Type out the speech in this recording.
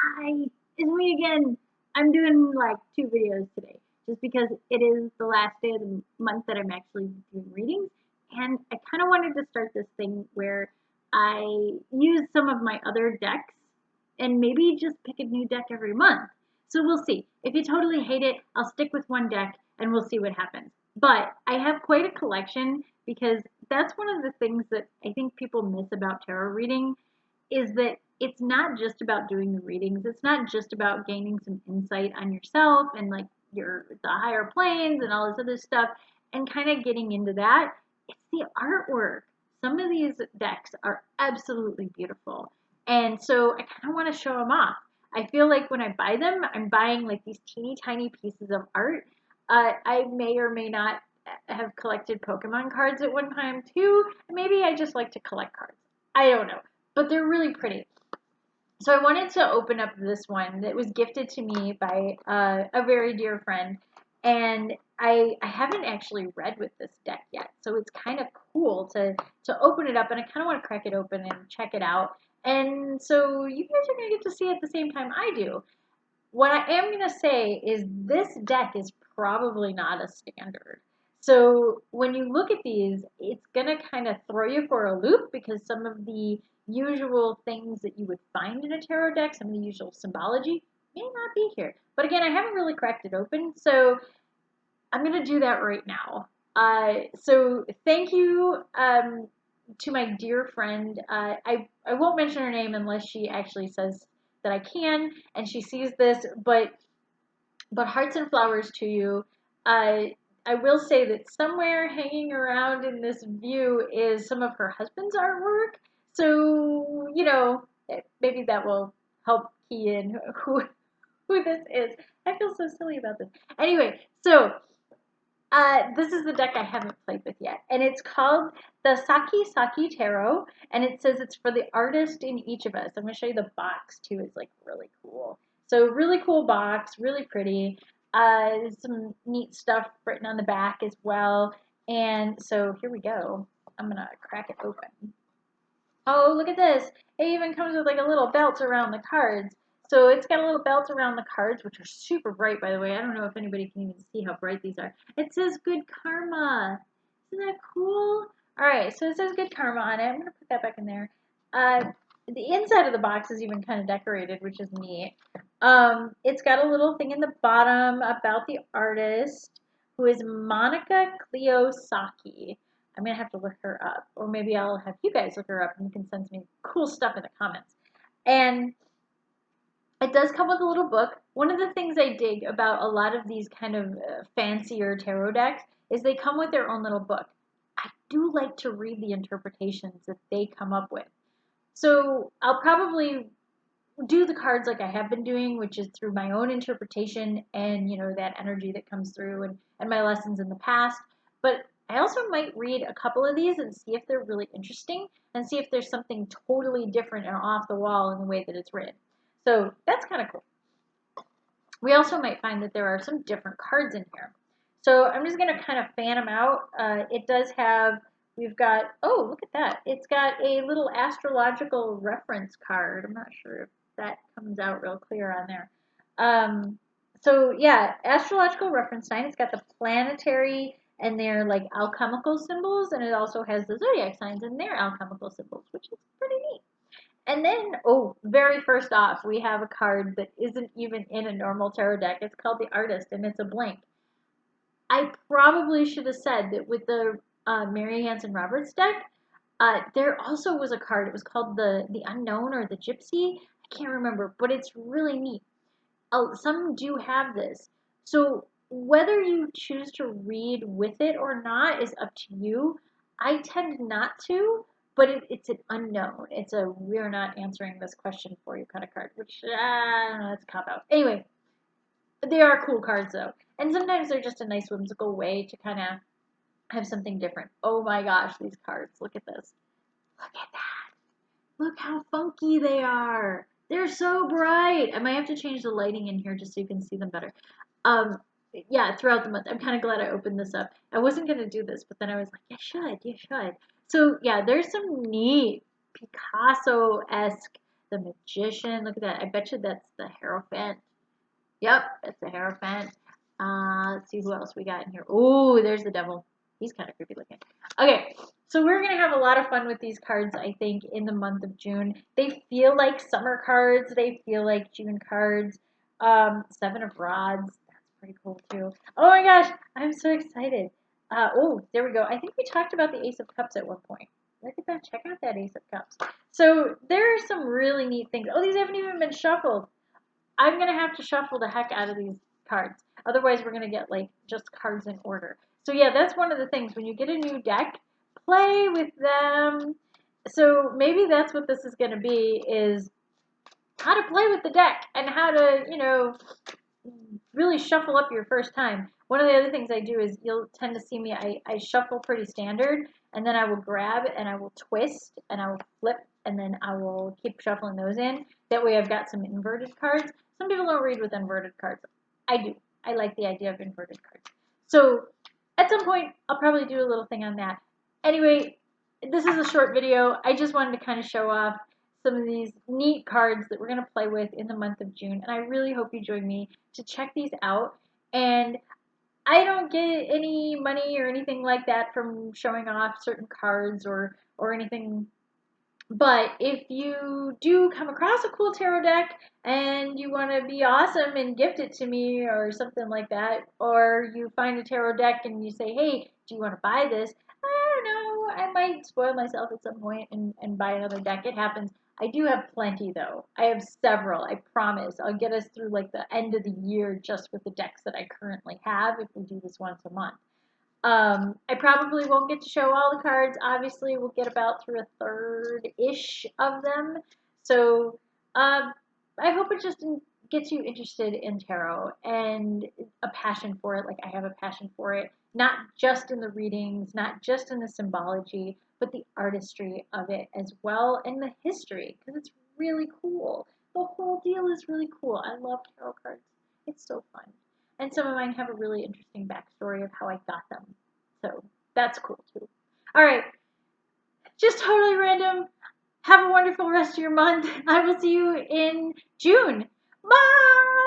Hi, it's me again. I'm doing like 2 videos today just because it is the last day of the month that I'm actually doing readings. And I kind of wanted to start this thing where I use some of my other decks and maybe just pick a new deck every month. So we'll see. If you totally hate it, I'll stick with one deck and we'll see what happens. But I have quite a collection because that's one of the things that I think people miss about tarot reading is that it's not just about doing the readings. It's not just about gaining some insight on yourself and like the higher planes and all this other stuff and kind of getting into that. It's the artwork. Some of these decks are absolutely beautiful. And so I kind of want to show them off. I feel like when I buy them, I'm buying like these teeny tiny pieces of art. I may or may not have collected Pokemon cards at one time too. Maybe I just like to collect cards. I don't know, but they're really pretty. So I wanted to open up this one that was gifted to me by a very dear friend, and I haven't actually read with this deck yet, so it's kind of cool to open it up, and I kind of want to crack it open and check it out. And so you guys are gonna get to see it at the same time I do. What I am going to say is this deck is probably not a standard. So when you look at these, it's going to kind of throw you for a loop because some of the usual things that you would find in a tarot deck, some of the usual symbology, may not be here. But again, I haven't really cracked it open, so I'm going to do that right now. So thank you to my dear friend. I won't mention her name unless she actually says that I can and she sees this, but hearts and flowers to you. I will say that somewhere hanging around in this view is some of her husband's artwork. So, maybe that will help key in who this is. I feel so silly about this. Anyway, so this is the deck I haven't played with yet, and it's called the Saki Saki Tarot, and it says it's for the artist in each of us. I'm going to show you the box too. It's like really cool. So really cool box, really pretty. Some neat stuff written on the back as well. And so here we go. I'm going to crack it open. Oh, look at this. It even comes with like a little belt around the cards. So it's got a little belt around the cards, which are super bright, by the way. I don't know if anybody can even see how bright these are. It says good karma. Isn't that cool? All right, so it says good karma on it. I'm going to put that back in there. The inside of the box is even kind of decorated, which is neat. It's got a little thing in the bottom about the artist, who is Monica Cleo Saki. I'm going to have to look her up, or maybe I'll have you guys look her up and you can send me cool stuff in the comments. And it does come with a little book. One of the things I dig about a lot of these kind of fancier tarot decks is they come with their own little book. I do like to read the interpretations that they come up with. So I'll probably do the cards like I have been doing, which is through my own interpretation and, that energy that comes through and my lessons in the past. But I also might read a couple of these and see if they're really interesting and see if there's something totally different and off the wall in the way that it's written. So that's kind of cool. We also might find that there are some different cards in here. So I'm just going to kind of fan them out. It does have, we've got, oh, look at that. It's got a little astrological reference card. I'm not sure if that comes out real clear on there. So yeah, astrological reference sign. It's got the planetary and their like alchemical symbols, and it also has the zodiac signs and their alchemical symbols, which is pretty neat. And then, oh, very first off, we have a card that isn't even in a normal tarot deck. It's called the Artist, and it's a blank. I probably should have said that with the Mary Hanson Roberts deck, there also was a card. It was called the Unknown or the Gypsy. I can't remember, but it's really neat. Some do have this. So whether you choose to read with it or not is up to you. I tend not to, but it's an unknown. It's a we're not answering this question for you kind of card, which I don't know, that's a cop out. Anyway, they are cool cards though, and sometimes they're just a nice whimsical way to kind of have something different. Oh my gosh, these cards! Look at this. Look at that. Look how funky they are. They're so bright. I might have to change the lighting in here just so you can see them better. Um, yeah, throughout the month. I'm kind of glad I opened this up. I wasn't going to do this, but then I was like, you should. So yeah, there's some neat Picasso-esque. the Magician. Look at that. I bet you that's the Hierophant. Yep, that's the Hierophant. Let's see who else we got in here. Oh, there's the Devil. He's kind of creepy looking. Okay, so we're going to have a lot of fun with these cards, I think, in the month of June. They feel like summer cards. They feel like June cards. Seven of Rods. That's pretty cool, too. Oh, my gosh. I'm so excited. Oh, there we go. I think we talked about the Ace of Cups at one point. Look at that. Check out that Ace of Cups. So there are some really neat things. Oh, these haven't even been shuffled. I'm going to have to shuffle the heck out of these cards. Otherwise, we're going to get like just cards in order. So yeah, that's one of the things. When you get a new deck, play with them. So maybe that's what this is going to be, is how to play with the deck and how to, you know, really shuffle up your first time. One of the other things I do is you'll tend to see me, I shuffle pretty standard, and then I will grab and I will twist and I will flip and then I will keep shuffling those in. That way I've got some inverted cards. Some people don't read with inverted cards. I do. I like the idea of inverted cards. So at some point, I'll probably do a little thing on that. Anyway, this is a short video. I just wanted to kind of show off some of these neat cards that we're going to play with in the month of June. And I really hope you join me to check these out. And I don't get any money or anything like that from showing off certain cards or anything. But if you do come across a cool tarot deck and you want to be awesome and gift it to me or something like that, or you find a tarot deck and you say, hey, do you want to buy this? I don't know. I might spoil myself at some point and buy another deck. It happens. I do have plenty, though. I have several. I promise. I'll get us through like the end of the year just with the decks that I currently have if we do this once a month. I probably won't get to show all the cards. Obviously, we'll get about through a third-ish of them. So I hope it just gets you interested in tarot and a passion for it, like I have a passion for it. Not just in the readings, not just in the symbology, but the artistry of it as well, and the history, because it's really cool. The whole deal is really cool. I love tarot cards. It's so fun. And some of mine have a really interesting backstory of how I got them. So that's cool too. All right. Just totally random. Have a wonderful rest of your month. I will see you in June. Bye!